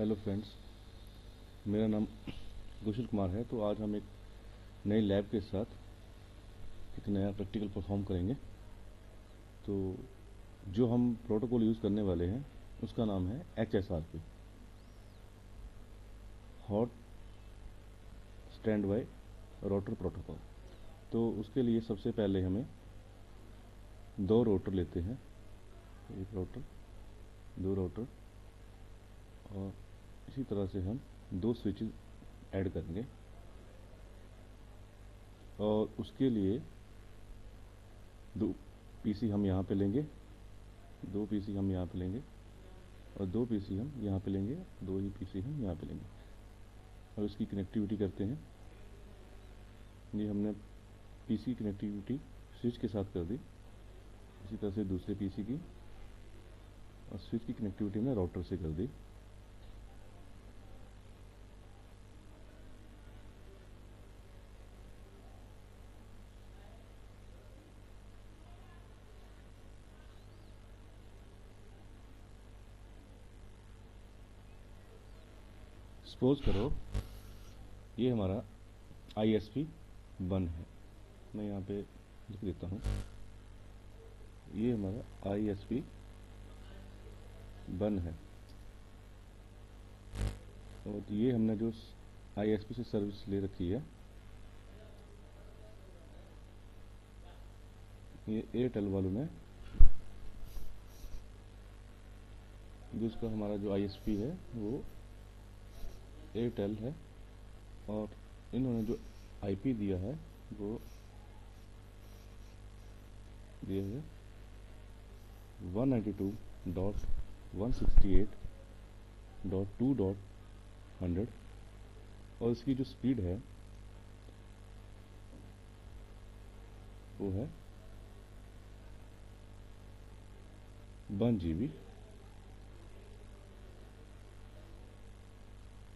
Hello friends, मेरा नाम कुशल कुमार है। तो आज हम एक नई लैब के साथ एक नया प्रैक्टिकल परफॉर्म करेंगे। तो जो हम प्रोटोकॉल यूज़ करने वाले हैं उसका नाम है HSRP, hot stand by rotor protocol. तो उसके लिए सबसे पहले हमें दो रोटर लेते हैं, एक रोटर, दो रोटर, और इसी तरह से हम दो स्विचेस ऐड करेंगे। और उसके लिए दो पीसी हम यहाँ पे लेंगे, दो पीसी हम यहाँ पे लेंगे, और दो पीसी हम यहाँ पे लेंगे, दो ही पीसी हम यहाँ पे लेंगे। और इसकी कनेक्टिविटी करते हैं। ये हमने पीसी कनेक्टिविटी स्विच के साथ कर दी। इसी तरह से दूसरे पीसी की और स्विच की कनेक्टिविटी हमने राउटर से कर दी। सपोज करो ये हमारा ISP 1 है। मैं यहाँ पे लिख देता हूँ, ये हमारा ISP 1 है। और ये हमने जो ISP से सर्विस ले रखी है, ये एयरटेल वालों ने, जो उसका हमारा जो ISP है वो एयरटेल है। और इन्होंने जो IP दिया है वो दिया है 192.168.2.100। और इसकी जो स्पीड है वो है 1 GB,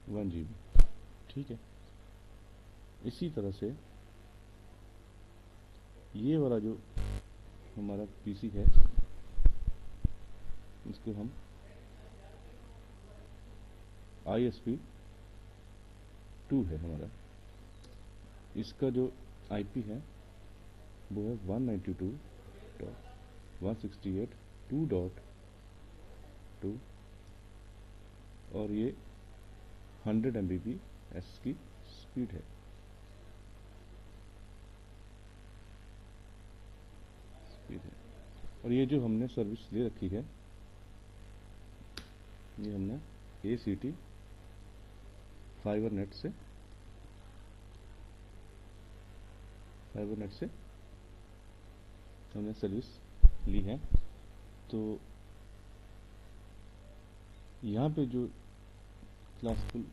1 GB। ठीक है। इसी तरह से ये वाला जो हमारा पीसी है, इसको हम ISP 2 है हमारा। इसका जो IP है वो है 192.168.2.2, और ये 100 Mbps की स्पीड है। और ये जो हमने सर्विस ले रखी है, ये हमने ACT फाइबर नेट से हमने सर्विस ली है। तो यहाँ पे जो क्लासिकल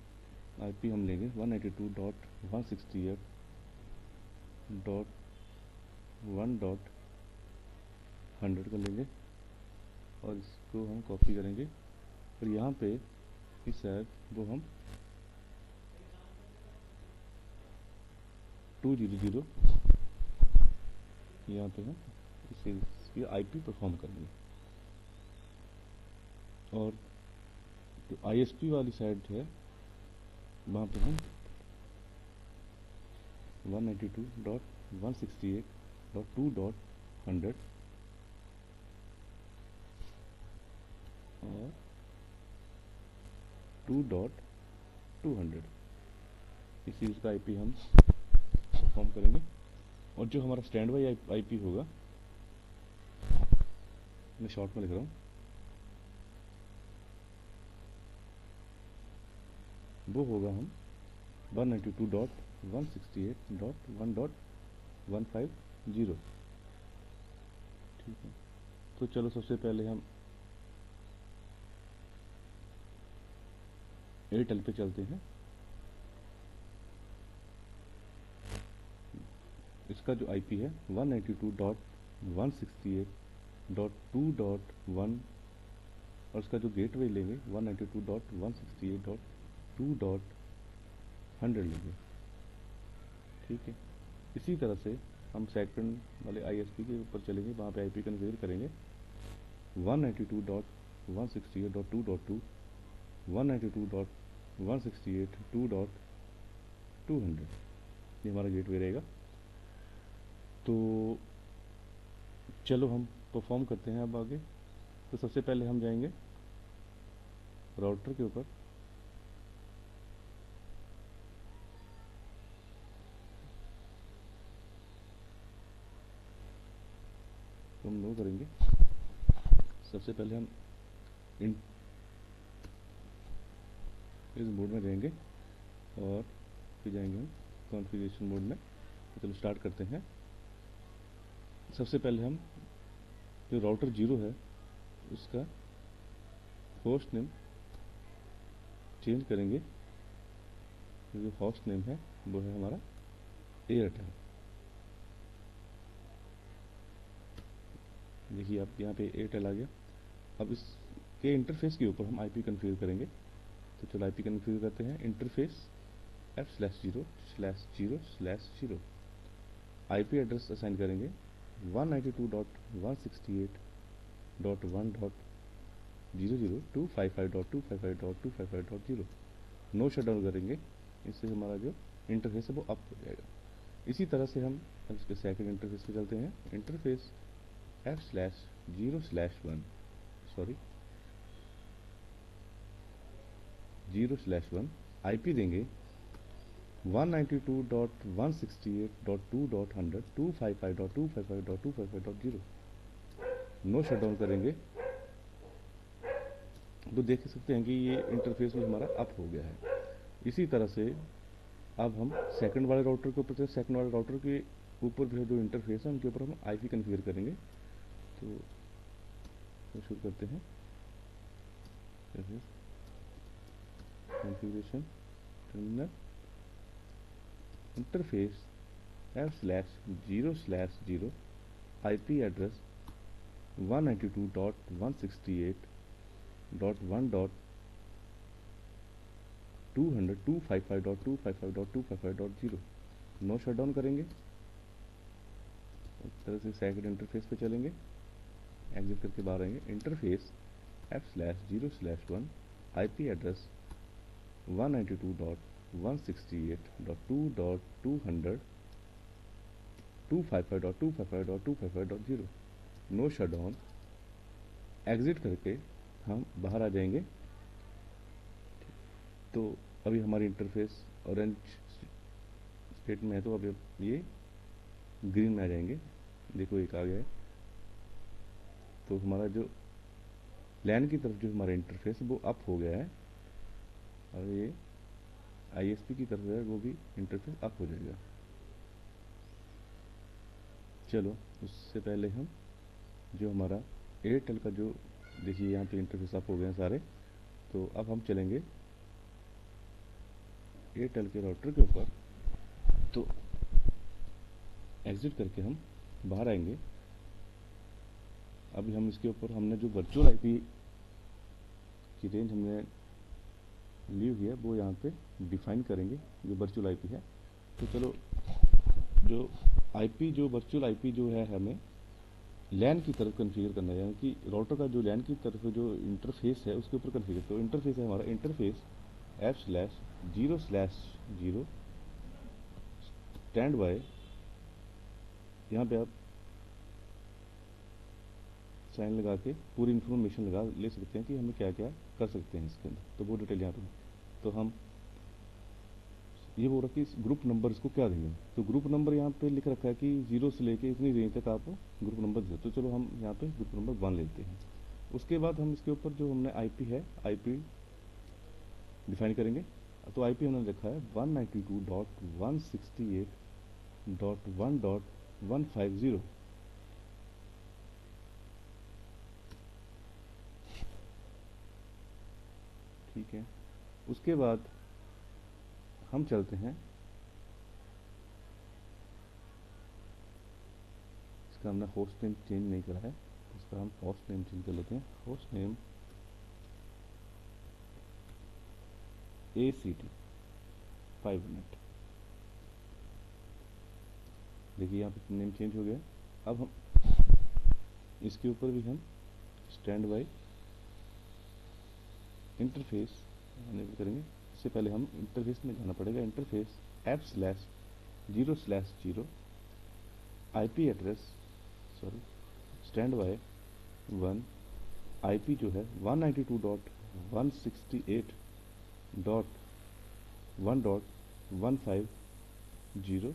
IP हम लेंगे 192.168.1.100 का लेंगे, और इसको हम कॉपी करेंगे। और यहाँ पे इस साइड वो हम 200 यहाँ पे हम इसकी IP परफॉर्म करेंगे। और जो ISP वाली साइड है वहाँ पे हम 192.168.2.100 और 2.200 इसी उसका IP हम परफॉर्म करेंगे। और जो हमारा स्टैंड बाई IP होगा, मैं शॉर्ट में लिख रहा हूँ, वो होगा हम 192.168.1.150। ठीक है। तो चलो सबसे पहले हम एयरटेल पे चलते हैं। इसका जो IP है 192.168.2.1, और इसका जो गेटवे लेंगे 192.168.2.100 लेंगे। ठीक है। इसी तरह से हम सेकंड वाले ISP के ऊपर चलेंगे, वहाँ पे IP कन्फिगर करेंगे 192.168.2.2, 192.168.2.200 ये हमारा गेटवे रहेगा। तो चलो हम परफॉर्म करते हैं अब आगे। तो सबसे पहले हम जाएंगे राउटर के ऊपर, तो हम नो करेंगे। सबसे पहले हम इस मोड में जाएंगे और फिर जाएंगे हम कॉन्फ़िगरेशन मोड में। तो चलो स्टार्ट करते हैं। सबसे पहले हम जो राउटर 0 है उसका होस्ट नेम चेंज करेंगे। जो होस्ट नेम है वो है हमारा एयरटेल। देखिए आप यहाँ पे एयरटेल आ गया। अब इसके इंटरफेस के ऊपर हम आईपी कन्फिगर करेंगे। तो चलो आईपी कन्फिगर करते हैं। Interface f/0/0/0 IP address assign करेंगे 192.168.1.00255.255.255.0। नो शटडाउन करेंगे। इससे हमारा जो इंटरफेस है वो अप हो जाएगा। इसी तरह से हम इसके सेकंड इंटरफेस पे चलते हैं। इंटरफेस f/0/1 आईपी देंगे 192.168.2.100.255.255.255.0। नो शटडाउन करेंगे तो देख सकते हैं कि ये इंटरफेस भी हमारा अप हो गया है। इसी तरह से अब हम सेकंड वाले राउटर के ऊपर सेकंड वाले राउटर के ऊपर भी जो इंटरफेस है उनके ऊपर हम आईपी कन्फिगर करेंगे। तो शुरू करते हैं configuration terminal interface f/0/0 IP address 192.168.100.255.255.255.0। No shutdown करेंगे। इस तरह से सेकंड इंटरफेस पे चलेंगे, एग्जिट करके बाहर आएंगे। Interface f/0/1 IP address 192.168.2.200.255.255.255.0। No shutdown, exit करके हम बाहर आ जाएंगे। तो अभी हमारी इंटरफेस ऑरेंज स्टेट में है, तो अभी ये ग्रीन में आ जाएंगे। देखो एक आ गया है। तो हमारा जो लैन की तरफ जो हमारा इंटरफेस वो अप हो गया है और ये आईएसपी की तरफ है वो भी इंटरफेस अप हो जाएगा। चलो उससे पहले हम जो हमारा एयरटेल का जो देखिए यहाँ पे इंटरफेस अप हो गए हैं सारे। तो अब हम चलेंगे एयरटेल के राउटर के ऊपर। तो एग्जिट करके हम बाहर आएंगे। अभी हम इसके ऊपर हमने जो वर्चुअल आईपी की रेंज हमने ली हुई है वो यहाँ पे डिफाइन करेंगे, जो वर्चुअल आईपी है। तो चलो जो आईपी जो वर्चुअल आईपी जो है हमें लैन की तरफ कन्फिगर करना है, यानी कि राउटर का जो लैन की तरफ जो इंटरफेस है उसके ऊपर कन्फिगर। तो इंटरफेस है हमारा इंटरफेस f/0/0 स्टैंड बाय। यहाँ पे आप साइन लगा के पूरी इन्फॉर्मेशन लगा ले सकते हैं कि हमें क्या क्या कर सकते हैं इसके अंदर। तो वो डिटेल यहाँ पे तो हम ये बोल रहा कि इस ग्रुप नंबर इसको क्या देंगे। तो ग्रुप नंबर यहाँ पे लिख रखा है कि 0 से लेके इतनी रेंज तक आप ग्रुप नंबर दे। तो चलो हम यहाँ पे ग्रुप नंबर 1 लेते हैं। उसके बाद हम इसके ऊपर जो हमने आईपी है आईपी डिफाइन करेंगे। तो आईपी हमने लिखा है 192.168.1.150। ठीक है। उसके बाद हम चलते हैं, इसका हमने होस्ट नेम चेंज नहीं करा है, इसका हम होस्ट नेम चेंज कर लेते हैं। Host name ACT 500। देखिए यहाँ पे नेम चेंज हो गया। अब हम इसके ऊपर भी हम स्टैंड बाय इंटरफेस इनेबल करेंगे। इससे पहले हम इंटरफेस में जाना पड़ेगा। Interface f/0/0 IP address stand by 1 IP जो है 192.168.1.150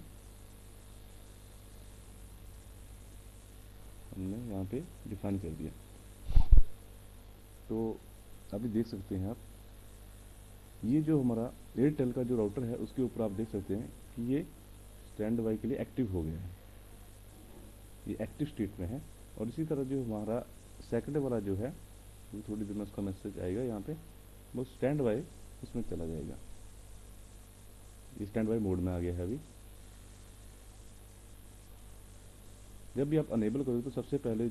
हमने यहाँ पे डिफाइन कर दिया। तो अभी देख सकते हैं आप, ये जो हमारा एयरटेल का जो राउटर है उसके ऊपर आप देख सकते हैं कि ये स्टैंड बाई के लिए एक्टिव हो गया है, ये एक्टिव स्टेट में है। और इसी तरह जो हमारा सेकंड वाला जो है, वो थोड़ी देर में उसका मैसेज आएगा यहाँ पे, वो स्टैंड बाई उसमें चला जाएगा। ये स्टैंड बाई मोड में आ गया है अभी। जब भी आप अनेबल करोगे तो सबसे पहले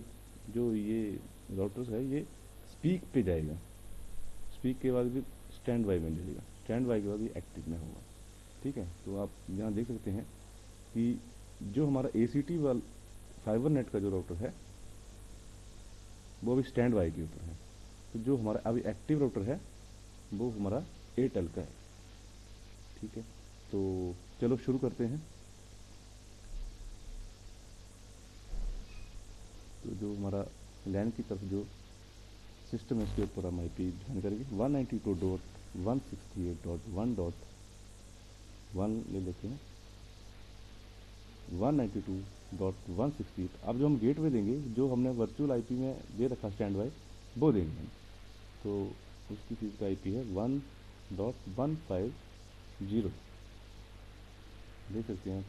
जो ये राउटर्स है ये स्पीक पे जाएगा, स्पीक के बाद भी स्टैंड बाई में जाएगा, स्टैंड बाई के बाद भी एक्टिव में होगा। ठीक है, तो आप यहाँ देख सकते हैं कि जो हमारा ACT वाला फाइबर नेट का जो राउटर है वो अभी स्टैंड बाई के ऊपर है। तो जो हमारा अभी एक्टिव राउटर है वो हमारा एयरटेल का है। ठीक है, तो चलो शुरू करते हैं। तो जो हमारा लैन की तरफ जो सिस्टम है उसके ऊपर हम IP ज्वाइन करेंगे। 192.168.1.1 ले लेते हैं, 192.168। अब जो हम गेटवे देंगे, जो हमने वर्चुअल IP में दे रखा स्टैंड बाई, वो देंगे हम। तो उसकी चीज़ का IP है 1.150, देख सकते हैं आप।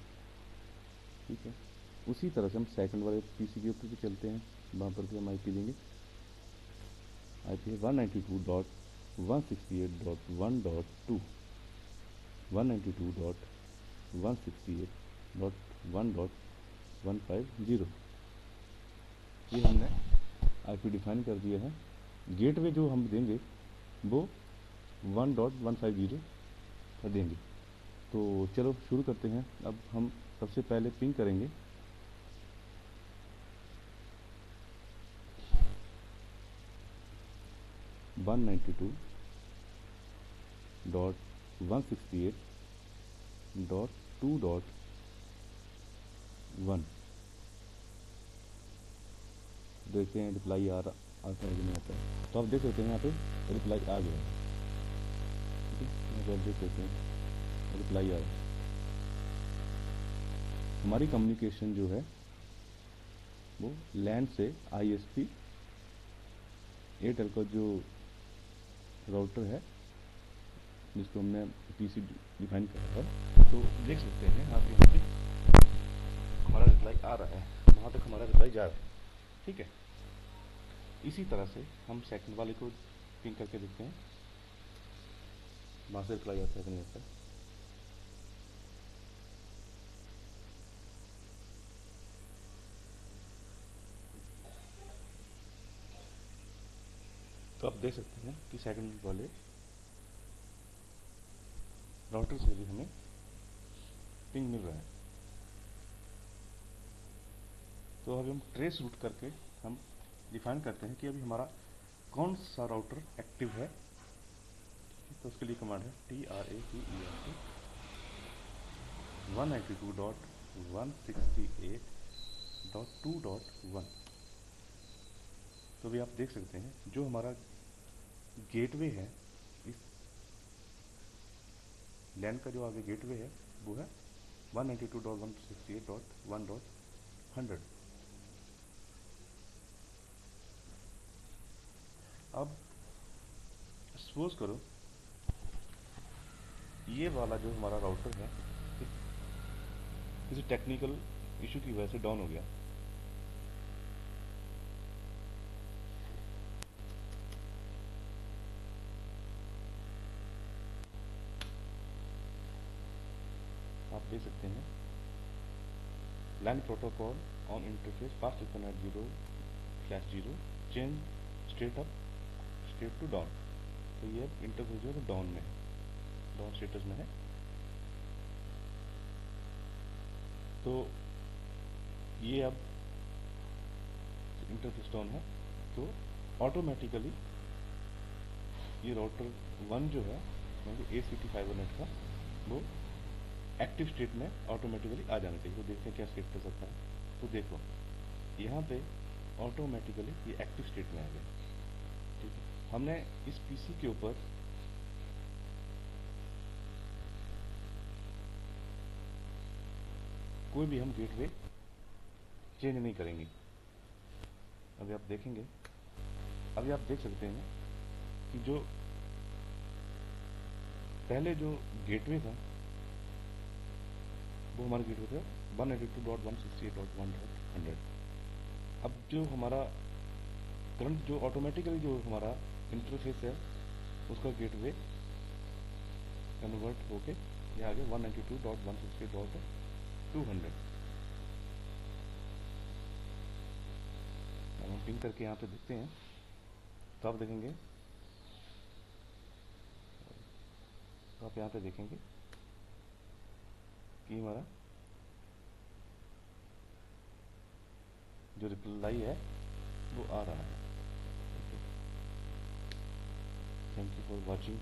ठीक है, उसी तरह से हम सेकंड वाले PC के ऊपर भी चलते हैं, वहाँ पर भी हम IP देंगे। IP है 192.168.1.2, 192.168.1.150। ये हमने IP डिफाइन कर दिया है। गेटवे जो हम देंगे वो 1.150 का देंगे। तो चलो शुरू करते हैं। अब हम सबसे पहले पिंग करेंगे 192.168.2.1। देखते हैं रिप्लाई आता है कि नहीं आता है। तो आप देख सकते हैं यहाँ पे रिप्लाई आ गया है। ठीक है, तो आप देख सकते हैं रिप्लाई आ रहा है। हमारी कम्युनिकेशन जो है वो लैन से ISP एयरटेल का जो राउटर है जिसको हमने PC डिफाइन करा था, तो देख सकते हैं आप यहाँ पे हमारा रिप्लाई आ रहा है, वहाँ तक हमारा रिप्लाई जा रहा है। ठीक है, इसी तरह से हम सेकंड वाले को पिंग करके देखते हैं वहाँ से रिप्लाई आता है कि नहीं आता है। तो आप देख सकते हैं कि सेकंड वाले राउटर से भी हमें पिंग मिल रहा है। तो अभी हम ट्रेस रूट करके हम डिफाइन करते हैं कि अभी हमारा कौन सा राउटर एक्टिव है। तो उसके लिए कमांड है TRACERT 192.168.2.1। तो भी आप देख सकते हैं जो हमारा गेटवे है, इस लैन का जो आगे गेटवे है वो है 192.168.1.100। अब सपोज करो ये वाला जो हमारा राउटर है किसी टेक्निकल इशू की वजह से डाउन हो गया। आप देख सकते हैं LAN protocol on interface fast ethernet 0/0 change state to down. तो ये अब इंटरफेस जो है डाउन में है, डाउन स्टेटस में है। तो ये अब इंटरफेस डाउन है, तो ऑटोमेटिकली ये राउटर 1 जो है ACT500 का, वो एक्टिव स्टेट में ऑटोमेटिकली आ जाना चाहिए। तो देखते हैं क्या सेट कर सकता है। तो देखो यहाँ पे ऑटोमेटिकली ये एक्टिव स्टेट में आ गया। ठीक है, हमने इस पीसी के ऊपर कोई भी हम गेटवे चेंज नहीं करेंगे। अभी आप देखेंगे, अभी आप देख सकते हैं कि जो पहले जो गेटवे था वो हमारा गेटवे था 192.168.1.100। अब जो हमारा करंट जो ऑटोमेटिकली जो हमारा इंटरफेस है उसका गेटवे कन्वर्ट होके ये आ गया 192.168.200। अब हम पिंग करके यहाँ पे देखते हैं तो आप देखेंगे, तो आप यहाँ पे देखेंगे कि हमारा जो रिप्लाई है वो आ रहा है। Thank you for watching.